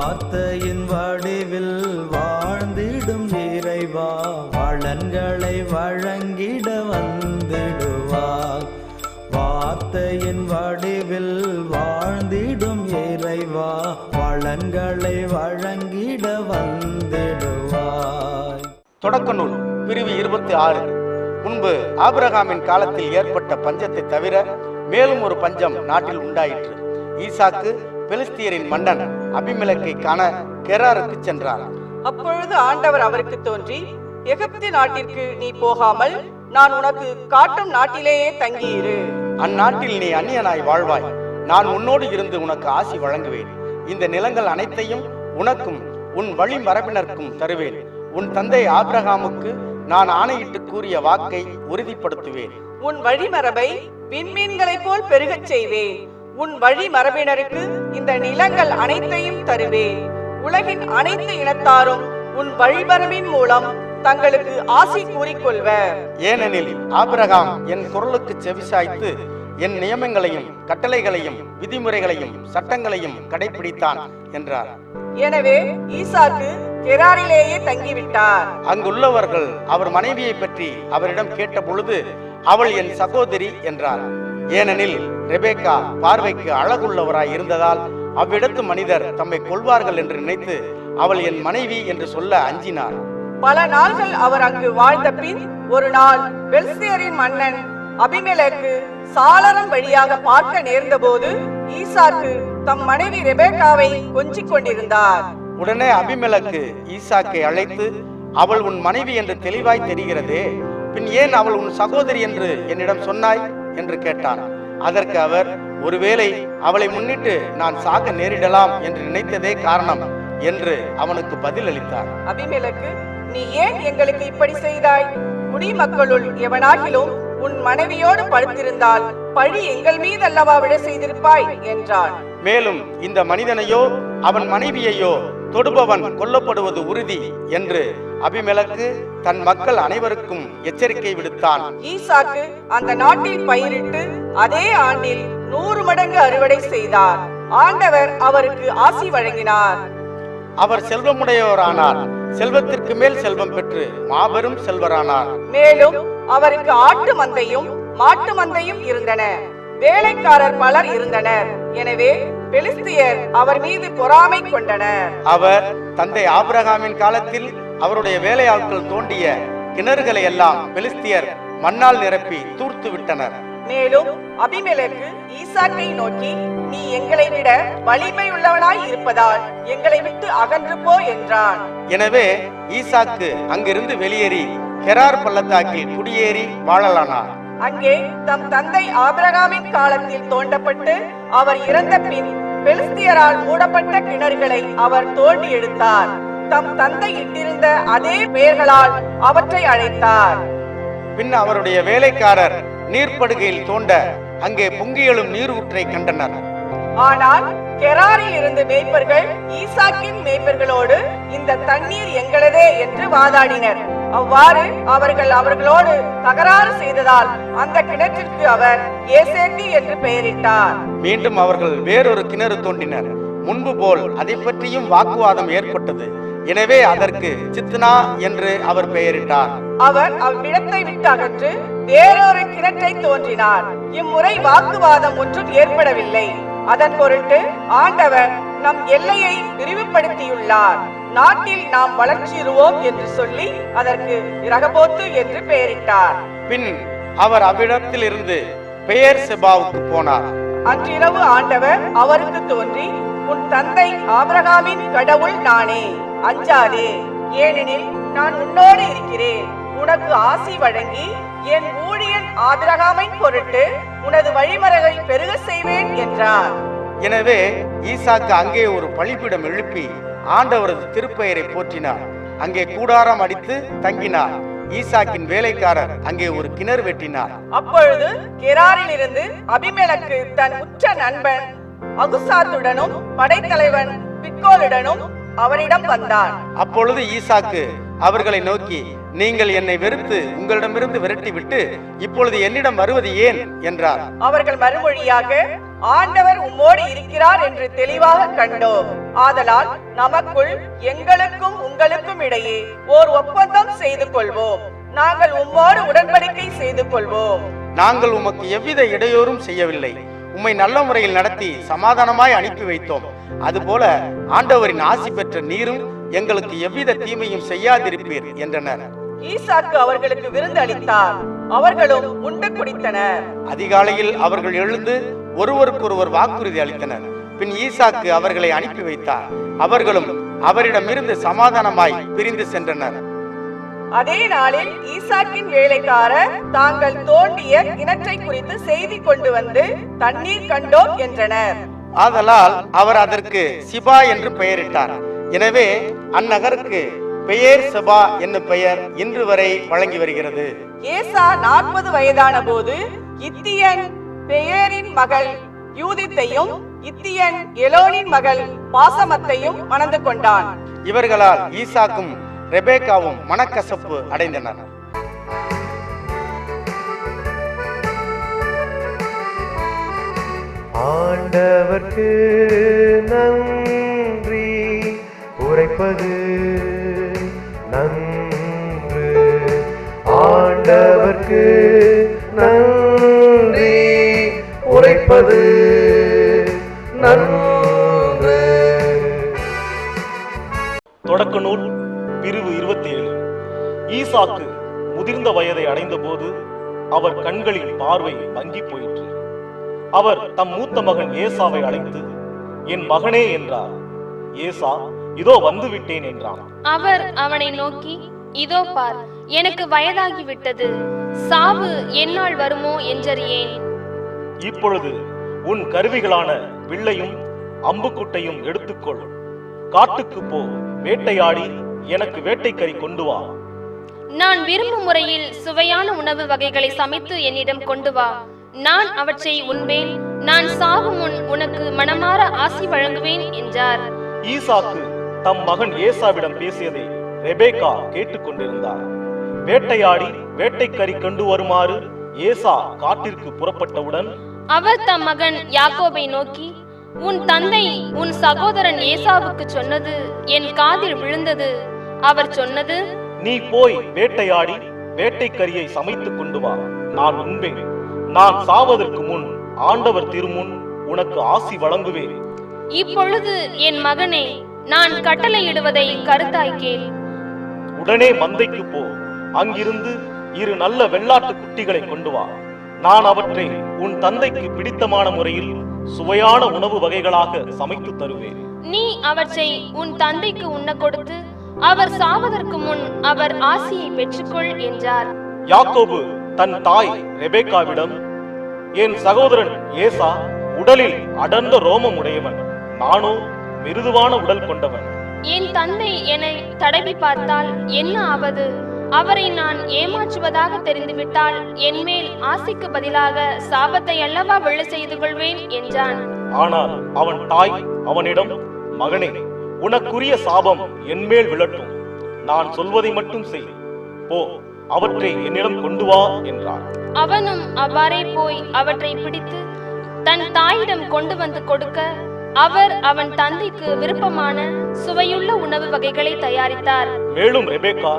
வார்த்தையின் வடிவில் வாழ்ந்திடும் இறைவா, வளன்களை வழங்கிட வந்திடுவார். வார்த்தையின் வடிவில் வாழ்ந்திடும் இறைவா, வளன்களை வழங்கிட வந்திடுவாய். தொடக்க நூல் பிரிவு 26. முன்பு ஆபிரகாமின் காலத்தில் ஏற்பட்ட பஞ்சத்தை தவிர மேலும் ஒரு பஞ்சம் நாட்டில் உண்டாயிற்று. ஈசாக்கு பெலிஸ்தியரின் மன்னன் அபிமெலக்கை காண கெராருக்கு சென்றார். அப்பொழுது ஆண்டவர் அவருக்கு தோன்றி, எகிப்து நாட்டிற்கு நீ போகாமல் நான் உனக்கு காட்டும் நாட்டிலேயே தங்கியிரு. அந்நாட்டில் நீ அந்நியனாய் வாழ்வாய். நான் உன்னோடு இருந்து உனக்கு ஆசி வழங்குவேன். இந்த நிலங்கள் அனைத்தையும் உனக்கும் உன் வழி மரபினருக்கும் தருவேன். உன் தந்தை ஆபிரகாமுக்கு நான் ஆணையிட்டு கூறிய வாக்கை உறுதிப்படுத்துவேன். உன் வழிமரபை விண்மீன்களைப் போல் பெருகச் செய்வேன். உன் வழி மரபினருக்கு இந்த நிலங்கள் அனைத்தையும் தருவேன். உலகின் அனைத்து இனத்தாரும் உன் வழிமரபின் மூலம் தங்களுக்கு ஆசி கூறிக்கொள்வர். ஏனெனில் ஆபிரகாம் என் குரலுக்கு செவிசாய்த்து என் நியமங்களையும் கட்டளைகளையும் விதிமுறைகளையும் சட்டங்களையும் கடைபிடித்தான் என்றார். எனவே ஈசாக்கு கெராரிலேயே தங்கிவிட்டார். அங்குள்ளவர்கள் அவர் மனைவியை பற்றி அவரிடம் கேட்ட பொழுது அவள் என் சகோதரி என்றார். ஏனெனில் ரெபேக்கா பார்வைக்கு அழகுள்ளவராய் இருந்ததால் அவ்விடத்து மனிதர் தம்மை கொள்வார்கள் என்று நினைத்து அவள் என் மனைவி என்று சொல்ல அஞ்சினார். பல நாள்கள் அவர் அங்கு வாழ்ந்த பின் ஒரு நாள் பெலிஸ்தியரின் மன்னன் அபிமெலக்கு சாளரம் வழியாக பார்க்க நேர்ந்த போது ஈசாக்கு தம் மனைவி ரெபேக்காவை கொஞ்சிக் கொண்டிருந்தார். உடனே அபிமெலக்கு ஈசாக்கை அழைத்து, அவள் உன் மனைவி என்று தெளிவாய் தெரிகிறதே, பின் ஏன் அவள் உன் சகோதரி என்று என்னிடம் சொன்னாய் என்று கேட்டார். அதற்கு அவர், ஒருவேளை அவளை முன்னிட்டு நான் சாக நேரிடலாம் என்று நினைத்ததே காரணம் என்று அவனுக்கு பதில் அளித்தார். அபிமெலக்கு, நீ ஏன் எங்களுக்கு இப்படி செய்தாய்? குடிமக்களுள் எவனாகிலும் உன் மனைவியோடு படுத்திருந்தால் பழி எங்கள் மீது அல்லவா விட செய்திருப்பாய் என்றான். மேலும் இந்த மனிதனையோ அவன் மனைவியையோ தொடுபவன் கொல்லப்படுவது உறுதி என்று அபிமெலக்கு தன் மக்கள் அனைவருக்கும் எச்சரிக்கை விடுத்தான். ஈசாக்கு அந்த நாட்டில் பயிரிட்டு அதே ஆண்டில் 100 மடங்கு அறுவடை செய்தார். ஆண்டவர் அவருக்கு ஆசி வழங்கினார். அவர் செல்வமுடையவரானார். செல்வத்திற்கு மேல் செல்வம் பெற்று மாபெரும் செல்வரானார். மேலும் அவருக்கு ஆட்டு மந்தையும் மாட்டு மந்தையும் இருந்தன. வேலைக்காரர் பலர் இருந்தனர். எனவே பெலிஸ்தியர் அவர் மீது பொறாமை கொண்டனர். அவர் தந்தை ஆபிரகாமின் காலத்தில் அவருடைய வேலையாட்கள் தோண்டிய கிணறுகளை எல்லாம் பெலிஸ்தியர் மண்ணால் நிரப்பி தூர்த்து விட்டனர். மேலும் அபிமெலக்கு ஈசாக்கை நோக்கி, நீ எங்களை விட வலிமை உள்ளவனாய் இருப்பதால் எங்களை விட்டு அகன்று போ என்றான். எனவே ஈசாக்கு அங்கிருந்து வெளியேறி கெரார் பள்ளத்தாக்கில் குடியேறி வாழலானார். அங்கே தம் தந்தை ஆபிரகாமின் காலத்தில் தோண்டப்பட்டு அவர் இறந்த பின் பெலிஸ்தியரால் மூடப்பட்ட கிணறுகளை அவர் தோண்டி எடுத்தார். தம் தந்தை இட்டிருந்த அதே பெயர்களால் அவற்றை அழைத்தார். பின் அவருடைய வேலைக்காரர் நீர்ப்படுகையில் தோண்ட அங்கே பொங்கி எழும் நீர் ஊற்றை கண்டனர். ஆனால் கெராரில் இருந்து மேய்ப்பர்கள் ஈசாக்கின் மேய்ப்பர்களோடு இந்த தண்ணீர் எங்களதே என்று வாதாடினர். அவ்வாறு அவர்கள் அவர்களோடு தகராறு செய்ததால் அந்த கிணற்றிற்கு அவர் ஏசேக்கு என்று பெயரிட்டார். மீண்டும் அவர்கள் வேறொரு கிணறு தோண்டினர். முன்பு போல் அதை பற்றியும் வாக்குவாதம் ஏற்பட்டது. எனவே அதற்கு சித்னா என்று அவர் பெயரிட்டார். அவர் அவ்விடத்தை விட்டு அகன்று வேறொரு கிணற்றை தோன்றினார். இம்முறை வாக்குவாதம் ஒன்றும் ஏற்படவில்லை. அதன் பொருட்டு ஆண்டவர் நம் எல்லையை விரிவுபடுத்தியுள்ளார். நாட்டில் நாம் வளர்ச்சியுறுவோம் என்று சொல்லி அதற்கு இரகபோத்து என்று பெயரிட்டார். பின் அவர் அவ்விடத்தில் இருந்து பெயர் செபாவுக்கு போனார். அன்றிரவு ஆண்டவர் அவருக்கு தோன்றி, உன் தந்தை ஆபிரகாமின் கடவுள் நானே, அஞ்சாதே, ஏனெனில் நான் உன்னோடு இருக்கிறேன். உனக்கு ஆசி வழங்கி என் ஊழியன் ஆபிரகாமின் பொருட்டு உனது வழிமரபை பெருக செய்வேன் என்றார். எனவே ஈசாக்கு அங்கே ஒரு பலிபீடம் எழுப்பி ஆண்டவரது திருப்பெயரை போற்றினார். அங்கே கூடாரம் அடித்து தங்கினார். ஈசாக்கின் வேலைக்காரர் அங்கே ஒரு கிணறு வெட்டினார். அப்பொழுது கெராரில் இருந்து அபிமெலக்கு தன் உற்ற நண்பன் அகுசாத்துடனும் படைத்தலைவன் பிக்கோலுடனும் அவரிடம் வந்தான். அப்பொழுது ஈசாக்கு அவர்களை நோக்கி, நீங்கள் என்னை வெறுத்து உங்களிடமிருந்து விரட்டி விட்டு இப்பொழுது என்னிடம் வருவது ஏன் என்றார். அவர்கள் மறுமொழியாக, ஆண்டவர் உம்மோடு இருக்கிறார் என்று தெளிவாக கண்டோம். ஆதலால் நமக்குள் எங்களுக்கும் உங்களுக்கும் இடையே ஓர் ஒப்பந்தம் செய்து கொள்வோம். நாங்கள் உம்மோடு உடன்படிக்கை செய்து கொள்வோம். நாங்கள் உமக்கு எவ்வித இடையூறும் செய்யவில்லை. உம்மை நல்ல முறையில் நடத்தி சமாதானமாய் அனுப்பி வைத்தோம். அதுபோல ஆண்டவரின் ஆசி பெற்ற நீரும் எங்களுக்கு எவ்வித தீமையும் செய்யாதிருப்பீர் என்றனர். ஈசாக்கு அவர்களுக்கு விருந்து அளித்தார். அவர்களும் உண்டு குடித்தனர். அதிகாலையில் அவர்கள் எழுந்து ஒருவருக்கொருவர் வாக்குறுதி அளித்தனர். பின் ஈசாக்கு அவர்களை அனுப்பி வைத்தார். அவர்களும் அவரிடமிருந்து சமாதானமாய் பிரிந்து சென்றனர். அதே நாளில் ஈசாக்கின் வேலைக்காரர் தாங்கள் தோண்டிய கிணற்றை குறித்து செய்தி கொண்டு வந்து தண்ணீர் கண்டோம் என்றனர். ஆதலால் அவர் அதற்கு சிபா என்று பெயரிட்டார். எனவே அந்நகருக்கு பெயர் செபா என்னும் பெயர் இன்று வரை வழங்கி வருகிறது. ஏசா 40 வயதான போது இத்தியன் பெயரின் மகள் யூதித்தையும் இத்தியன் எலோனின் மகள் பாசமத்தையும் மணந்து கொண்டான். இவர்களால் ஈசாக்கும் ரெபேக்காவும் மனக்கசப்பு அடைந்தனர். ஆண்டவர்க்கு நன்றி உரைப்பது நன்று. ஆண்டவர்க்கு நன்றி உரைப்பது நன்று. தொடக்க நூல் பிரிவு 27. ஈசாக்கு முதிர்ந்த வயதை அடைந்த போது அவர் கண்களின் பார்வை மங்கி போயிற்று. அவர் தம் மூத்த மகன் ஏசாவை அழைத்து, என் மகனே என்றார். ஏசா, இதோ வந்து விட்டேன் என்றான். அவர் அவனை நோக்கி, இதோ பார், எனக்கு வயதாகிவிட்டது, சாவு என்னால் வருமோ என்றறியேன். இப்பொழுது உன் கருவிகளான வில்லையும் அம்புக்குட்டையும் எடுத்துக்கொள், காட்டுக்கு போ, வேட்டையாடி எனக்கு வேட்டைக்கறி கொண்டு வா. நான் விரும்பும் முறையில் சுவையான உணவு வகைகளை சமைத்து என்னிடம் கொண்டு வா. நான் அவற்றை உண்பேன். நான் சாகும் முன் உனக்கு மனமாற ஆசி வழங்குவேன் என்றார். ஈசாக்கு தம் மகன் ஏசாவிடம் பேசியதை ரெபேக்கா கேட்டுக்கொண்டிருந்தார். வேட்டையாடி வேட்டைக்கறி கொண்டு வருமாறு ஏசா காட்டிற்கு புறப்பட்டவுடன் அவர் தம் மகன் யாக்கோபை நோக்கி, உன் தந்தை உன் சகோதரன் ஏசாவுக்கு சொன்னது என் காதில் விழுந்தது. அவர் சொன்னது, நீ போய் வேட்டையாடி வேட்டைக்கரியை சமைத்துக் கொண்டு வா, நான் உண்பேன். நான் சாவதற்கு முன் ஆண்டவர் திருமுன் உனக்கு ஆசி வழங்குவேன். இப்பொழுது என் மகனே, நான் கட்டளையிடுவதை கருத்தாய் கேள். உடனே மந்தைக்கு போ, அங்கிருந்து 2 நல்ல வெள்ளாட்டு குட்டிகளை கொண்டு வா. நான் அவற்றை உன் தந்தைக்கு பிடித்தமான முறையில் சுவையான உணவு வகைகளாக சமைத்து தருவேன். நீ அவற்றை உன் தந்தைக்கு உண்ண கொடுத்து அவர் சாவதற்கு முன் அவர் ஆசியை பெற்றுக்கொள் என்றார். யாக்கோபு தன் தாய் ரெபேக்காவிடம், என் சகோதரன் ஏசா உடலில் அடர்ந்த ரோமம் உடையவன், நானோ மிருதுவான உடல் கொண்டவன். என் தந்தை என்னை தடவி பார்த்தால் என்ன ஆவது? அவரை நான் ஏமாற்றுவதாக தெரிந்துவிட்டால் என் மேல் ஆசைக்கு பதிலாக சாபத்தை அல்லவா விழ செய்து கொள்வேன் என்றான். ஆனால் அவன் தாய் அவனிடம், மகனே, உனக்குரிய சாபம் என்மேல் விழட்டும். நான் சொல்வதை மட்டும் செய். போ, அவற்றை என்னிடம் கொண்டு வா என்றார். அவனும் அவ்வாறே போய் அவற்றை பிடித்து தன் தாயிடம் கொண்டு வந்து கொடுக்க அவர் அவன் தந்தைக்கு விருப்பமான சுவையுள்ள உணவு வகைகளை தயாரித்தார். மேலும் ரெபேக்கா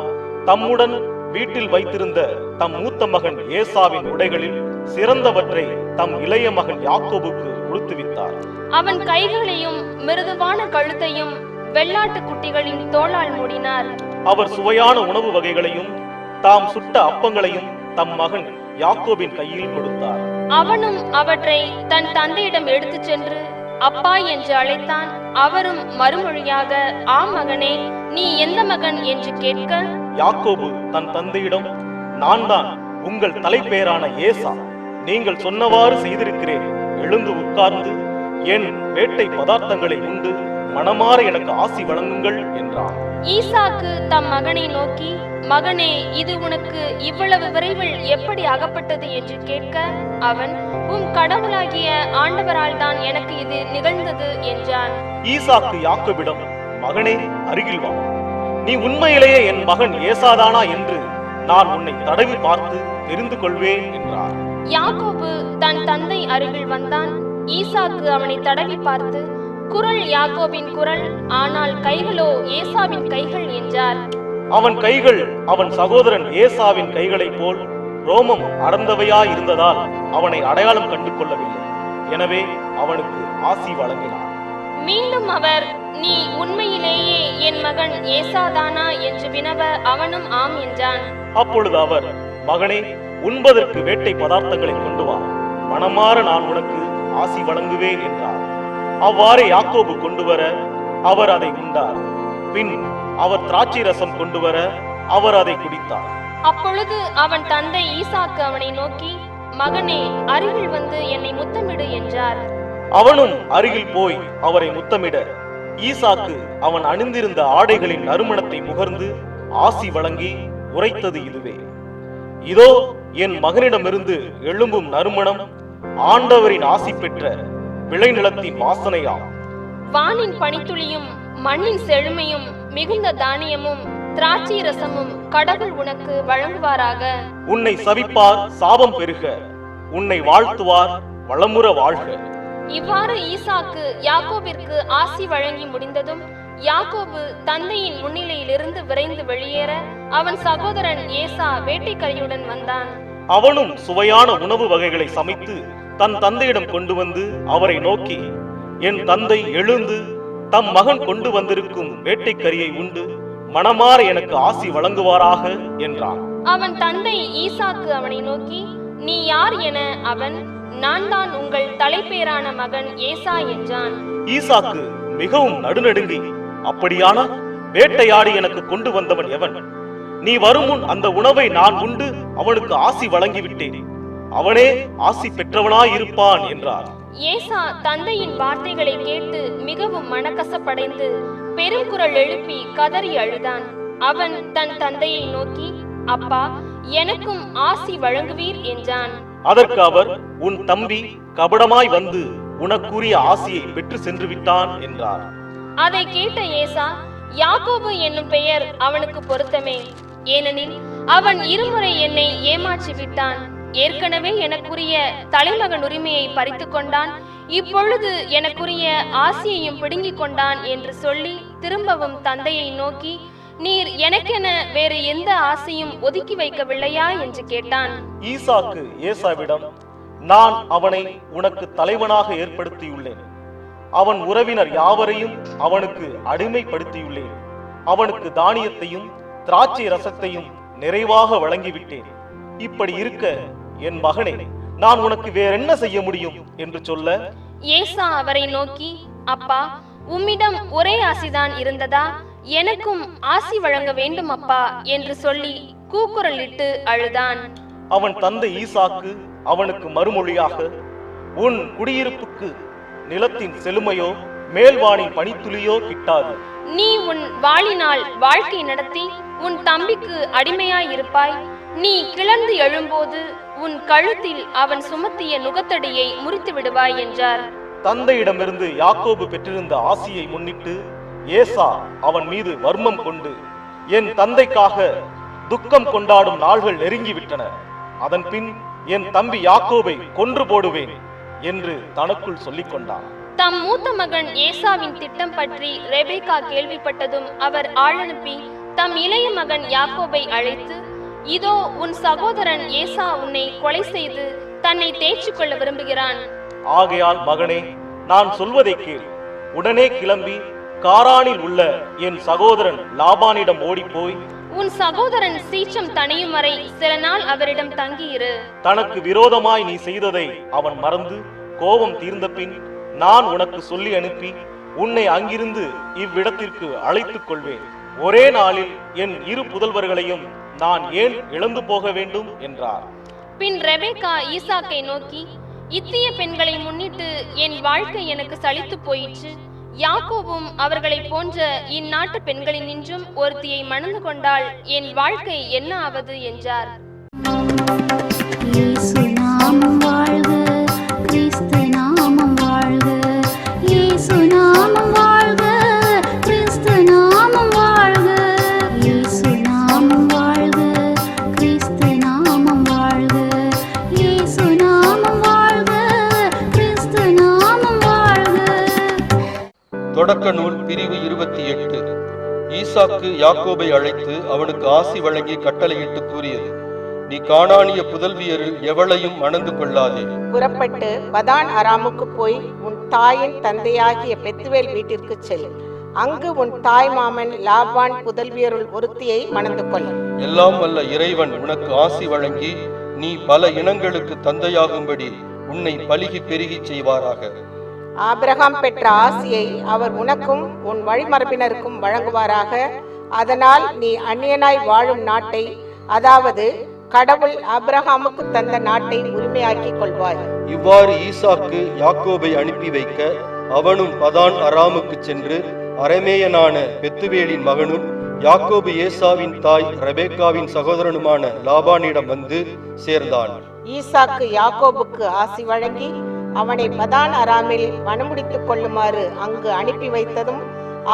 தம்முடன் வீட்டில் வைத்திருந்த தம் மூத்த மகன் ஏசாவின் உடைகளில் சிறந்தவற்றை தம் இளைய மகன் யாக்கோபுக்கு உடுத்துவித்தார். அவன் கைகளையும் மிருதுவான கழுத்தையும் வெள்ளாட்டு குட்டிகளின் தோளால் மூடினார். அவர் சுவையான உணவு வகைகளையும் தாம் சுட்ட அப்பங்களையும் தம் மகன் யாக்கோபின் கையில் கொடுத்தார். அவனும் அவற்றை தன் தந்தையிடம் எடுத்துச் சென்று அப்பா என்று அழைத்தான். அவரும் மறுமொழியாக, ஆம் மகனே, நீ எந்த மகன் என்று கேட்க, யாக்கோபு தன் தந்தையிடம், நான் தான் உங்கள் தலைப்பேரான ஏசா. நீங்கள் சொன்னவாறு செய்திருக்கிறேன். எழுந்து உட்கார்ந்து என் வேட்டை பதார்த்தங்களை உண்டு மனமாற எனக்கு ஆசி வழங்குங்கள் என்றார். ஈசாக்கு தம் மகனை நோக்கி, மகனே, இது உனக்கு இவ்வளவு விரைவில் எப்படி அகப்பட்டது என்று கேட்க, அவன், உம் கடவுளாகிய ஆண்டவரால் தான் எனக்கு இது நிகழ்ந்தது என்றான். ஈசாக்கு யாக்கோபிடம், மகனே, அருகில் வா. நீ உண்மையிலேயே என் மகன் ஏசாதானா என்று நான் உன்னை தடவி பார்த்து தெரிந்து கொள்வேன் என்றார். யாக்கோபு தன் தந்தை அருகில் வந்தான். ஈசாக்கு அவனை தடவி பார்த்து, குரல் யாக்கோபின் குரல், ஆனால் கைகளோ ஏசாவின் கைகள் என்றார். அவன் கைகள் அவன் சகோதரன் ஏசாவின் கைகளைப் போல் ரோமம் அடர்ந்தவையாயிருந்ததால் அவனை அடையாளம் கண்டு கொள்ளவில்லை. எனவே அவனுக்கு ஆசி வழங்கினார். மீண்டும் அவர், நீ உண்மையிலேயே என் மகன் ஏசாதானா என்று வினவ அவனும் ஆம் என்றான். அப்பொழுது அவர், மகனே, உண்பதற்கு வேட்டை பதார்த்தங்களை கொண்டு வா, மனமாற நான் உனக்கு ஆசி வழங்குவேன் என்றார். அவ்வாறே யாக்கோபு கொண்டு வர அவர் அதை உண்டார். பின் அவர் திராட்சை ரசம் கொண்டு வர அவர் அதை குடித்தார். அப்பொழுது அவன் தந்தை ஈசாக்கு அவனை நோக்கி, மகனே, அருகில் வந்து என்னை முத்தமிடு என்றார். அவனும் அருகில் போய் அவரை முத்தமிட, ஈசாக்கு அவன் அணிந்திருந்த ஆடைகளின் நறுமணத்தை முகர்ந்து ஆசி வழங்கி உரைத்தது இதுவே: இதோ என் மகனிடமிருந்து எழும்பும் நறுமணம் ஆண்டவரின் ஆசி பெற்ற விளைநிலத்தின் வாசனையாம். வானின் பனித்துளியும் மண்ணின் செழுமையும் மிகுந்த தானியமும் திராட்சை ரசமும் கடவுள் உனக்கு வழங்குவாராக. உன்னை சபிப்பார் சாபம் பெருக, உன்னை வாழ்த்துவார் வளமுற வாழ்க. இவ்வாறு ஈசாக்கு யாக்கோபிற்கு ஆசி வழங்கி முடிந்ததும் யாக்கோபு தந்தையின் முன்னிலையிலிருந்து விரைந்து வெளியேற அவன் சகோதரன் ஏசா வேட்டைக்கரையுடன் வந்தான். அவனும் சுவையான உணவு வகைகளை சமைத்து தன் தந்தையிடம் கொண்டு வந்து அவரை நோக்கி, என் தந்தை எழுந்து தம் மகன் கொண்டு வந்திருக்கும் வேட்டைக்கரியை உண்டு மனமாற எனக்கு ஆசி வழங்குவாராக என்றான். அவன் தந்தை ஈசாக்கு அவனை நோக்கி, நீ யார் என அவன், நான் தான் உங்கள் தலைப்பேரான மகன் ஏசா என்றான். ஈசாக்கு மிகவும் நடுநடுங்கி, அப்படியான வேட்டையாடி எனக்கு கொண்டு வந்தவன் எவன்? நீ வரும் முன் அந்த உணவை நான் உண்டு அவனுக்கு ஆசி வழங்கிவிட்டேன், அவனே ஆசி பெற்றவனாயிருப்பான் என்றார். ஏசா தந்தையின் வார்த்தைகளை கேட்டு மிகவும் மனக்கசப்படைந்து பெருங்குரல் எழுப்பி கதறி அழுதான். அவன் தன் தந்தையை நோக்கி, அப்பா, எனக்கும் ஆசி வழங்குவீர் என்றான். அதற்கு அவர், உன் தம்பி கபடமாய் வந்து உனக்குரிய ஆசியை பெற்று சென்று விட்டான் என்றார். அதை கேட்ட ஏசா, யாக்கோபு என்னும் பெயர் அவனுக்கு பொருத்தமே, ஏனெனில் அவன் இருமுறை என்னை ஏமாற்றி விட்டான். ஏற்கனவே எனக்குரிய தலைமகன் உரிமையை பறித்து கொண்டான், இப்பொழுது எனக்குரிய ஆசியையும் பிடுங்கிக் கொண்டான் என்று சொல்லி திரும்பவும் தந்தையை நோக்கி, நீர் எனக்கென வேறு எந்த ஆசையும் ஒதுக்கி வைக்கவில்லையா என்று கேட்டான். ஈசாக்கு ஏசாவிடம், நான் அவனை உனக்கு தலைவனாக ஏற்படுத்தியுள்ளேன், அவன் உறவினர் யாவரையும் அவனுக்கு அடிமைப்படுத்தியுள்ளேன், அவனுக்கு தானியத்தையும் திராட்சை ரசத்தையும் நிறைவாக வழங்கிவிட்டேன். இப்படி இருக்க என் மகனே, நான் உனக்கு வேறென்ன செய்ய முடியும் என்று சொல்ல, ஏசா அவரை நோக்கி, அப்பா, உம்மிடம் ஒரே ஆசிதான் இருந்ததா? எனக்கும் ஆசி வழங்க வேண்டும் அப்பா என்று சொல்லி கூக்குரலிட்டு அழுதான். அவன் தந்தை ஈசாக்கு அவனுக்கு மறுமொழியாக, உன் குடியிருப்புக்கு நிலத்தின் செழுமையோ மேல்வானின் பனித்துளியோ கிட்டாது. நீ உன் வாளினால் வாழ்க்கை நடத்தி உன் தம்பிக்கு அடிமையாயிருப்பாய். நீ கிளர்ந்து எழும்போது உன் கழுத்தில் அவன் சுமத்திய நுகத்தடியை முறித்து விடுவாய் என்றார். தந்தையிடமிருந்து யாக்கோபு பெற்றிருந்த ஆசியை முன்னிட்டு ஏசா அவன் மீது வர்மம் கொண்டு, என் தந்தைக்காக துக்கம் கொண்டாடும் நாள்கள் நெருங்கிவிட்டன, அதன் பின் என் தம்பி யாக்கோபை கொன்று போடுவேன் என்று தனக்குள் சொல்லிக் கொண்டான். தம் மூத்த மகன் ஏசாவின் திட்டம் பற்றி ரெபேக்கா கேள்விப்பட்டதும் அவர் ஆளனுப்பி தம் இளைய மகன் யாக்கோபை அழைத்து, இதோ உன் சகோதரன் ஏசா உன்னை கொலை செய்து தன்னை தேய்ச்சிக் கொள்ள விரும்புகிறான். ஆகையால் மகனே, நான் சொல்வதை கேள். உடனே கிளம்பி காரானில் உள்ள என் சகோதரன் லாபானிடம் ஓடிப்போய், உன் சகோதரன் சீற்றம் தணியும் வரை சில நாள் அவரிடம் தங்கியிரு. தனக்கு விரோதமாய் நீ செய்ததை அவன் மறந்து கோபம் தீர்ந்த பின் நான் உனக்கு சொல்லி அனுப்பி உன்னை அங்கிருந்து இவ்விடத்திற்கு அழைத்துக் கொள்வேன். ஒரே நாளில் என் இரு புதல்வர்களையும் நான் ஏன் இழந்து போக வேண்டும் என்றார். பின் ரெபேக்கா ஈசாக்கை நோக்கி, இத்திய பெண்களை முன்னிட்டு என் வாழ்க்கை எனக்கு சலித்து போயிற்று. யாக்கோபும் அவர்களை போன்ற இந்நாட்டு பெண்களினின்றும் ஒருத்தியை மணந்து கொண்டால் என் வாழ்க்கை என்ன ஆவது என்றார். இயேசு நாமம் வாழ்க, கிறிஸ்து நாமம் வாழ்க, இயேசு நாமம் வாழ்க, கிறிஸ்து நாமம் வாழ்க, இயேசு நாமம் வாழ்க, கிறிஸ்து நாமம் வாழ்க, இயேசு நாமம் வாழ்க, கிறிஸ்து நாமம் தொடக்க நூல் பிரிவு 28. ஈசாக்கு யாக்கோபை அழைத்து அவனுக்கு ஆசி வழங்கி கட்டளையிட்டு கூறியது: நீ கானானிய புதல்வியரில் எவளையும் மணந்து கொள்ளாதே. புறப்பட்டு பதான் அராமுக்கு போய் உன் தாயின் தந்தையாகிய பெத்துவேல் வீட்டிற்கு செல். அங்கு உன் தாய் மாமன் லாபான் புதல்வியருள் ஒருத்தியை மணந்து கொள். எல்லாம் வல்ல இறைவன் உனக்கு ஆசி வழங்கி நீ பல இனங்களுக்கு தந்தையாகும்படி உன்னை பலுகி பெருகி செய்வாராக. ஆபிரகாம் பெற்ற ஆசியை அவர் உனக்கும் உன் வழிமரபினருக்கும் வழங்குவாராக. அதனால் நீ அந்நியனாய் வாழும் நாட்டை, அதாவது கடவுள் ஆபிரகாமுக்கு தந்த நாட்டை உரிமையாக்கிக் கொள்வாய். இவ்வாறு ஈசாக்கு யாக்கோபை அனுப்பி வைக்க அவனும் பதான் அராமுக்கு சென்று அரமேயனான பெத்துவேலின் மகனும் யாக்கோபு ஏசாவின் தாய் ரெபேக்காவின் சகோதரனுமான லாபானிடம் வந்து சேர்ந்தான். ஈசாக்கு யாக்கோபுக்கு ஆசி வழங்கி அவனை பதான் அராமில் மணமுடித்துக் கொள்ளுமாறு அங்கு அனுப்பி வைத்ததும்,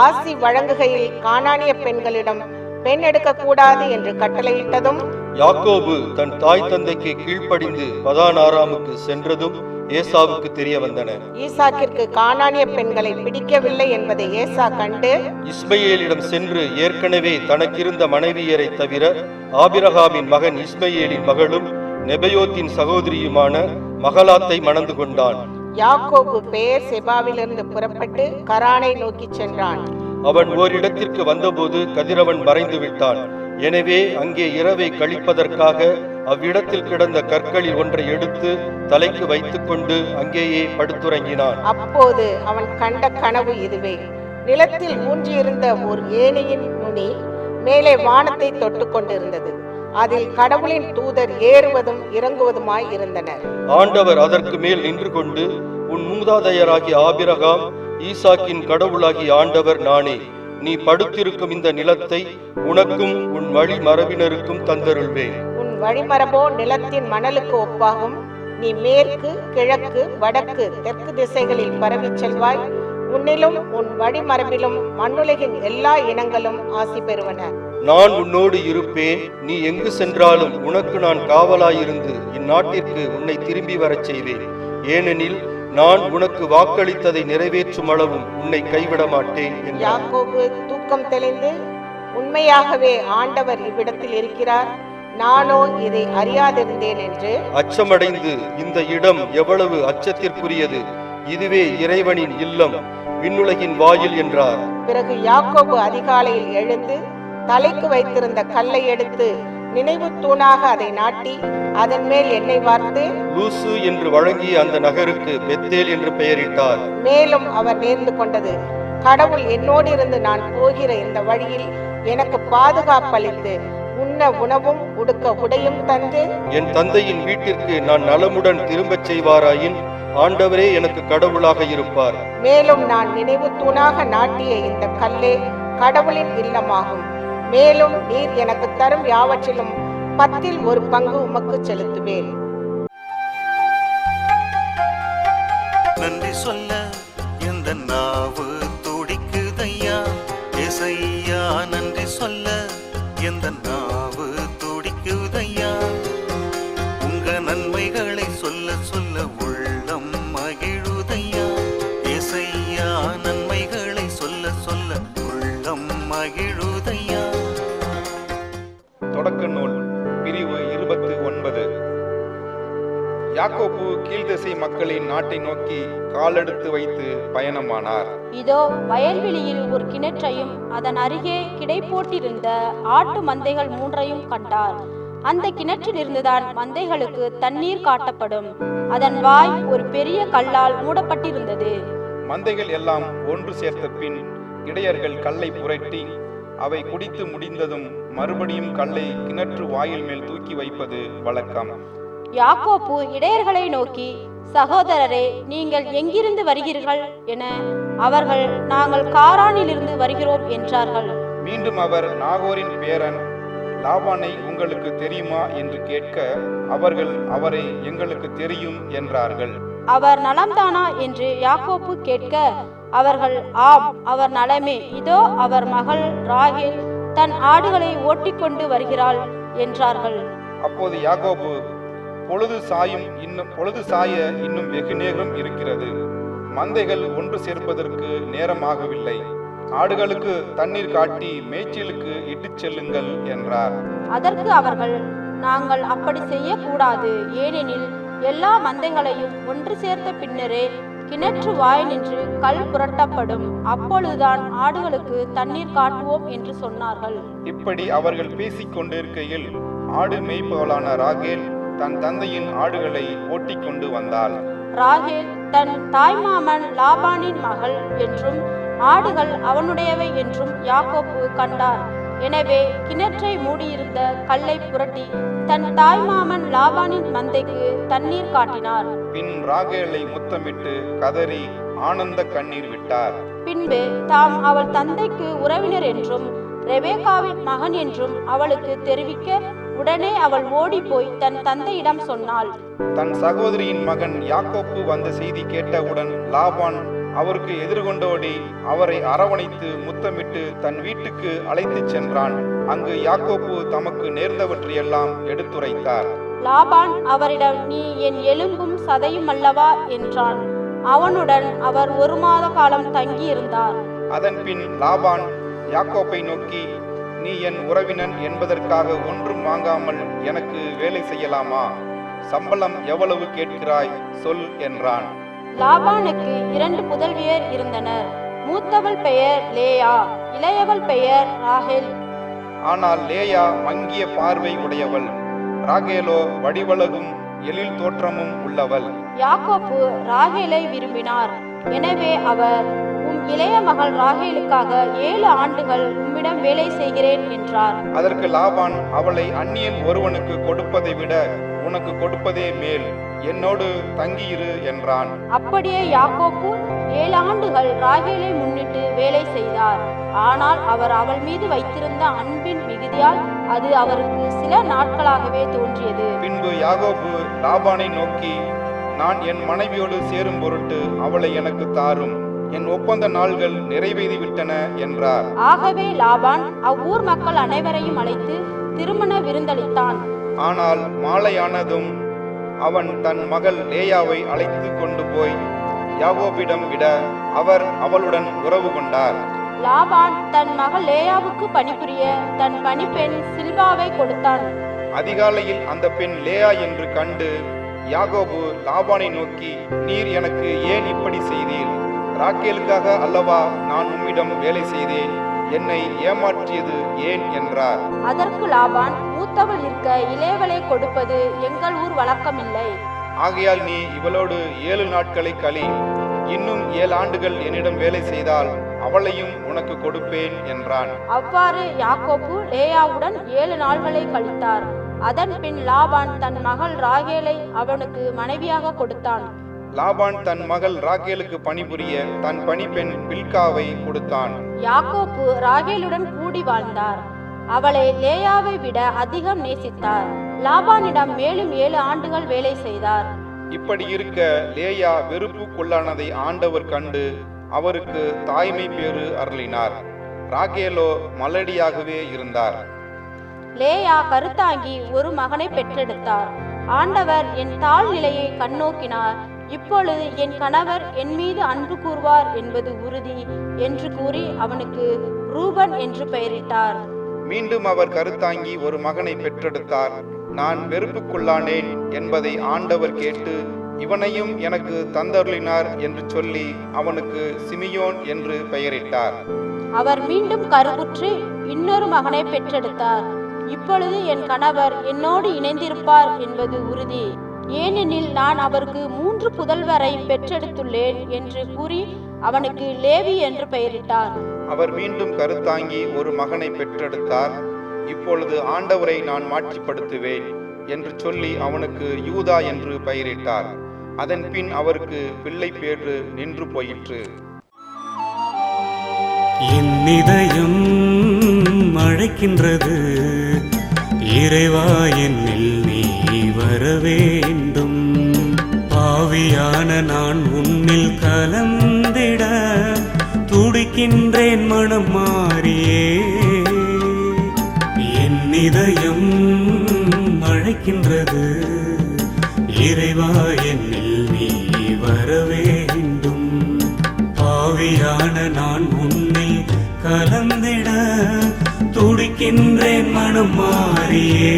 ஆசி வழங்குகையில் கானானிய பெண்களிடம் பெண் எடுக்க கூடாது என்று கட்டளையிட்டதும், யாக்கோபு தன் தாய் தந்தைக்கு கீழ்ப்படிந்து பதான் ஆராமுக்கு சென்றதும் ஏசாவுக்கு தெரிய வந்தன. ஈசாக்கிற்கு கானானிய பெண்களை பிடிக்கவில்லை என்பதை ஏசா கண்டு இஸ்மையேலிடம் சென்று ஏற்கனவே தனக்கிருந்த மனைவியரை தவிர ஆபிரகாமின் மகன் இஸ்மையேலின் மகளும் நெபயோத்தின் சகோதரியுமான மகலாத்தை மணந்து கொண்டான். யாக்கோபு பெயர் செபாவிலிருந்து புறப்பட்டு கரானை நோக்கி சென்றான். அவன் ஓரிடத்திற்கு வந்தபோது கதிரவன் மறைந்து விட்டான். எனவே அங்கே இரவை கழிப்பதற்காக அவ்விடத்தில் கிடந்த கற்களில் ஒன்றை எடுத்து தலைக்கு வைத்துக் கொண்டு அங்கேயே படுத்துறங்கினான். அப்போது அவன் கண்ட கனவு இதுவே: நிலத்தில் ஊன்றியிருந்த ஒரு ஏணியின் நுனி மேலே வானத்தை தொட்டு கொண்டிருந்தது. அதில் கடவுளின் தூதர் ஏறுவதும் இறங்குவதுமாய் இருந்தனர். ஆண்டவர் அதற்கு மேல் நின்று கொண்டு, உன் மூதாதையராகிய ஆபிரகாம் ஈசாக்கின் கடவுளாகிய ஆண்டவர் நானே. நீ படுத்திருக்கும் இந்த நிலத்தை உனக்கும் உன் வழி மரபினருக்கும் தந்தருள்வேன். உன் வழிமரபோ நிலத்தின் மணலுக்கு ஒப்பாகும். நீ மேற்கு, கிழக்கு, வடக்கு, தெற்கு திசைகளில் பரவி செல்வாய். உன்னிலும் உன் வழிமரபிலும் மண்ணுலகின் எல்லா இனங்களும் ஆசி பெறுவன. நான் உன்னோடு இருப்பேன். நீ எங்கு சென்றாலும் உனக்கு நான் காவலாயிருந்து இந்நாட்டிற்கு உன்னை திரும்பி வரச் செய்வேன். ஏனெனில் நான் உனக்கு வாக்களித்ததை நிறைவேற்றும் அளவும் உன்னை கைவிட மாட்டேன் என்றார். யாக்கோபு தூக்கம் தெளிந்து, உண்மையாகவே ஆண்டவர் இவ்விடத்தில் இருக்கிறார், நானோ இதை அறியாதிருந்தேன் என்று அச்சமடைந்து, இந்த இடம் எவ்வளவு அச்சத்திற்குரியது! இதுவே இறைவனின் இல்லம், விண்ணுலகின் வாயில் என்றார். பிறகு யாக்கோபு அதிகாலையில் எழுந்து தலைக்கு வைத்திருந்த கல்லை எடுத்து நினைவு தூணாக அதை நாட்டி அதன் மேல் எண்ணெய் வார்த்து லூசு என்று வழங்கிய அந்த நகருக்கு பெத்தேல் என்று பெயரிட்டார். மேலும் அவர் நேர்ந்து கொண்டது: கடவுள் என்னோடு இருந்து நான் போகிற இந்த வழியில் எனக்கு பாதுகாப்பளித்து உண்ண உணவும் உடுக்க உடையும் தந்து என் தந்தையின் வீட்டிற்கு நான் நலமுடன் திரும்பச் செய்வாராயின் ஆண்டவரே எனக்கு கடவுளாக இருப்பார். மேலும் நான் நினைவு தூணாக நாட்டிய இந்த கல்லே கடவுளின் இல்லமாகும். மேலும் நீர் எனக்கு தரும் யாவற்றிலும் 10 1 பங்கு உமக்கு செலுத்துவேன். நன்றி சொல்ல எந்த நாவு துடிக்குதையா ஏசையா, நன்றி சொல்ல எந்த நாவு துடிக்குதையா. உங்க நன்மைகளை சொல்ல சொல்ல உள்ளம் மகிழுதையா ஏசையா, நன்மைகளை சொல்ல சொல்ல உள்ளம் மகிழுதையா. தொடக்க நூல் பிரிவு 29. யாக்கோபு கீழ்திசை மக்களின் நாட்டை நோக்கி காலெடுத்து வைத்து பயணமானார். இதோ வயல்வெளியில் ஒரு கிணற்றையும் அதன் அருகே கிடை போட்டிருந்த ஆட்டு மந்தைகள் 3ஐயும் கண்டார். அந்த கிணற்றில் இருந்துதான் மந்தைகளுக்கு தண்ணீர் காட்டப்படும். அதன் வாய் ஒரு பெரிய கல்லால் மூடப்பட்டிருந்தது. மந்தைகள் எல்லாம் ஒன்று சேர்த்த பின் இடையர்கள் கல்லை புரட்டி அவை குடித்து முடிந்ததும் மறுபடியும் கல்லை கிணற்று வாயில் மேல் தூக்கி வைப்பது வழக்கம். யாக்கோபு இடையர்களை நோக்கி, சகோதரரே, நீங்கள் எங்கிருந்து வருகிறீர்கள் என. அவர்கள், நாங்கள் காரானிலிருந்து வருகிறோம் என்றார்கள். மீண்டும் அவர் நாகோரின் பேரன் லாபானை உங்களுக்கு தெரியுமா என்று கேட்க, அவர்கள் அவரை எங்களுக்கு தெரியும் என்றார்கள். அவர் நலம்தானா என்று யாக்கோபு கேட்க, அவர்கள், ஆம், அவர் நலமே. இதோ அவர் மகள் ராகேல் தன் ஆடுகளை ஓட்டிக்கொண்டு வருகிறாள் என்றார்கள். அப்போது யாக்கோபு, பொழுது சாய இன்னும் வெகு நேரம் இருக்கிறது. மந்தைகள் ஒன்று சேர்ப்பதற்கு நேரமாகவில்லை. ஆடுகளுக்கு தண்ணீர் காட்டி மேய்ச்சலுக்கு இட்டுச் செல்லுங்கள் என்றார். அதற்கு அவர்கள், நாங்கள் அப்படி செய்யக்கூடாது, ஏனெனில் எல்லா மந்தைகளையும் ஒன்று சேர்த்த பின்னரே கிணற்று வாய் நின்று கல் புரட்டப்படும், அப்பொழுதுதான் ஆடுகளுக்கு தண்ணீர் காட்டுவோம் என்று சொன்னார்கள். இப்படி அவர்கள் பேசிக் கொண்டிருக்கையில் ஆடு மேய்ப்பவளான ராகேல் தன் தந்தையின் ஆடுகளை ஓட்டிக் கொண்டு வந்தாள். ராகேல் தன் தாய்மாமன் லாபானின் மகள் என்றும் ஆடுகள் அவனுடையவை என்றும் யாக்கோப்பு கண்டார். எனவே கிணற்றை மூடியிருந்த கல்லை புரட்டி தன் தாய்மாமன் லாபானின் மந்தைக்கு தண்ணீர் காட்டினார். பின் ராகேலை முத்தமிட்டு கதறி ஆனந்த கண்ணீர் விட்டார். பின்பு தாம் அவள் தந்தைக்கு உறவினர் என்றும் ரெபேக்காவின் மகன் என்றும் அவளுக்கு தெரிவிக்க உடனே அவள் ஓடி போய் தன் தந்தையிடம் சொன்னாள். தன் சகோதரியின் மகன் யாக்கோப்பு வந்த செய்தி கேட்டவுடன் லாபான் அவருக்கு எதிர்கொண்டோடி அவரை அரவணைத்து முத்தமிட்டு தன் வீட்டுக்கு அழைத்துச் சென்றான். அங்கு யாக்கோப்பு தமக்கு நேர்ந்தவற்றையெல்லாம் எடுத்துரைத்தார். லாபான் அவரிடம், நீ என் எலும்பும் சதையும் அல்லவா என்றான். அவனுடன் அவர் 1 மாத காலம் தங்கியிருந்தார். அதன் பின் லாபான் யாக்கோப்பை நோக்கி, நீ என் உறவினன் என்பதற்காக ஒன்றும் வாங்காமல் எனக்கு வேலை செய்யலாமா? சம்பளம் எவ்வளவு கேட்கிறாய் சொல் என்றான். லாபானுக்கு 2 புதல்வியர் இருந்தனர். மூத்தவள் பெயர் லேயா, இளையவள் பெயர் ராகேல். ஆனால் லேயா மங்கிய பார்வை உடையவள், ராகேலோ வடிவழகும் எழில் தோற்றமும் உள்ளவள். யாக்கோப்பு ராகேலை விரும்பினார். எனவே அவர், உம் இளைய மகள் ராகேலுக்காக 7 ஆண்டுகள் உம்மிடம் வேலை செய்கிறேன் என்றார். அதற்கு லாபான், அவளை அந்நியன் ஒருவனுக்கு கொடுப்பதை விட உனக்கு கொடுப்பதே மேல், என்னோடு தங்கியிரு என்றான். அப்படியே யாக்கோப்பு 7 ஆண்டுகள் ராகேலை முன்னிட்டு வேலை செய்தார். ஆனால் அவர் அவள் மீது வைத்திருந்த அன்பின் மிகுதியால் அது அவருக்கு சில நாட்களாகவே தோன்றியது. பின்பு யாக்கோபு லாபானை நோக்கி, நான் என் மனைவியோடு சேரும் பொருட்டு அவளை எனக்கு தாரும், என் ஒப்பந்த நாள்கள் நிறைவேறிவிட்டன என்றார். ஆகவே லாபான் அவ்வூர் மக்கள் அனைவரையும் அழைத்து திருமண விருந்தளித்தான். ஆனால் மாலையானதும் அவன் தன் மகள் லேயாவை அழைத்து கொண்டு போய் யாக்கோபிடம் விட அவர் அவளுடன் உறவு கொண்டார். லாபான் தன் மகள் லேயாவுக்கு பணிபுரிய தன் பணிப்பெண் சில்வாவை கொடுத்தான். அதிகாலையில் அந்த பெண் லேயா என்று கண்டு யாக்கோபு லாபானை நோக்கி, நீர் எனக்கு ஏன் இப்படி செய்தீர்? ராக்கேலுக்காக அல்லவா நான் உம்மிடம் வேலை செய்தேன், என்னை ஏமாற்றியது ஏன் என்றார். அதற்கு லாபான், மூத்தவள் இருக்க இளையவளை கொடுப்பது எங்கள் ஊர் வழக்கமில்லை. ஆகையால் நீ இவளோடு 7 நாட்களை கழி, இன்னும் 7 ஆண்டுகள் என்னிடம் வேலை செய்தால் அவளையும் உனக்கு கொடுப்பேன் என்றான். அவ்வாறு யாக்கோபு லேயாவுடன் 7 நாள்களை கழித்தார். அதன் பின் லாபான் தன் மகள் ராகேலை அவனுக்கு மனைவியாக கொடுத்தான். லாபான் தன் மகள் ராகேலுக்கு பணிபுரிய தன் பணிப்பெண் பில்காவை கொடுத்தான். யாக்கோபு ராகேலுடன் கூடி வாழ்ந்தார். அவளை லேயாவை விட அதிகம் நேசித்தார். லாபானிடம் மேலும் 7 ஆண்டுகள் வேலை செய்தார். இப்படி இருக்க லேயா வெறுப்புக்குள்ளானதை ஆண்டவர் கண்டு அவருக்கு தாய்மை பேறு அருளினார். ராகேலோ மலடியாகவே இருந்தார். லேயா கருத்தாங்கி ஒரு மகனை பெற்றெடுத்தார். ஆண்டவர் என் தாழ் நிலையை கண்ணோக்கினார். இப்பொழுது என் கணவர் என் மீது அன்பு கூர்வார் என்பது உறுதி என்று கூறி அவனுக்கு ரூபன் என்று பெயரிட்டார். மீண்டும் அவர் கருத்தாங்கி ஒரு மகனை பெற்றெடுத்தார். நான் வெறுப்புக்குள்ளானேன் என்பதை ஆண்டவர் கேட்டு இவனையும் எனக்கு தந்தருளினார் என்று சொல்லி அவனுக்கு சிமியோன் என்று பெயரிட்டார். அவர் மீண்டும் கருவுற்று இன்னொரு மகனை பெற்றெடுத்தார். இப்பொழுது என் கணவர் என்னோடு இணைந்திருப்பார் என்பது உறுதி, ஏனெனில் நான் அவருக்கு 3 புதல்வரை பெற்றெடுத்துள்ளேன் என்று கூறி அவனுக்கு லேவி என்று பெயரிட்டார். அவர் மீண்டும் கருத்தாங்கி ஒரு மகனை பெற்றெடுத்தார். இப்பொழுது ஆண்டவரை நான் மாட்சிப்படுத்துவேன் என்று சொல்லி அவனுக்கு யூதா என்று பெயரிட்டார். அதன் பின் அவருக்கு பிள்ளை பேறு நின்று போயிற்று. என் இதயம் அழைக்கின்றது, இறைவா என்னில் நீ வர வேண்டும். பாவியான நான் உன்னில் கலந்திட துடிக்கின்றேன் மனம் மாறியே. என் இதயம் அழைக்கின்றது, இறைவா என்னில் நீ வர வேண்டும். பாவியான நான் உன்னில் கலந்திட துடிக்கின்றேன் மனம் மாறியே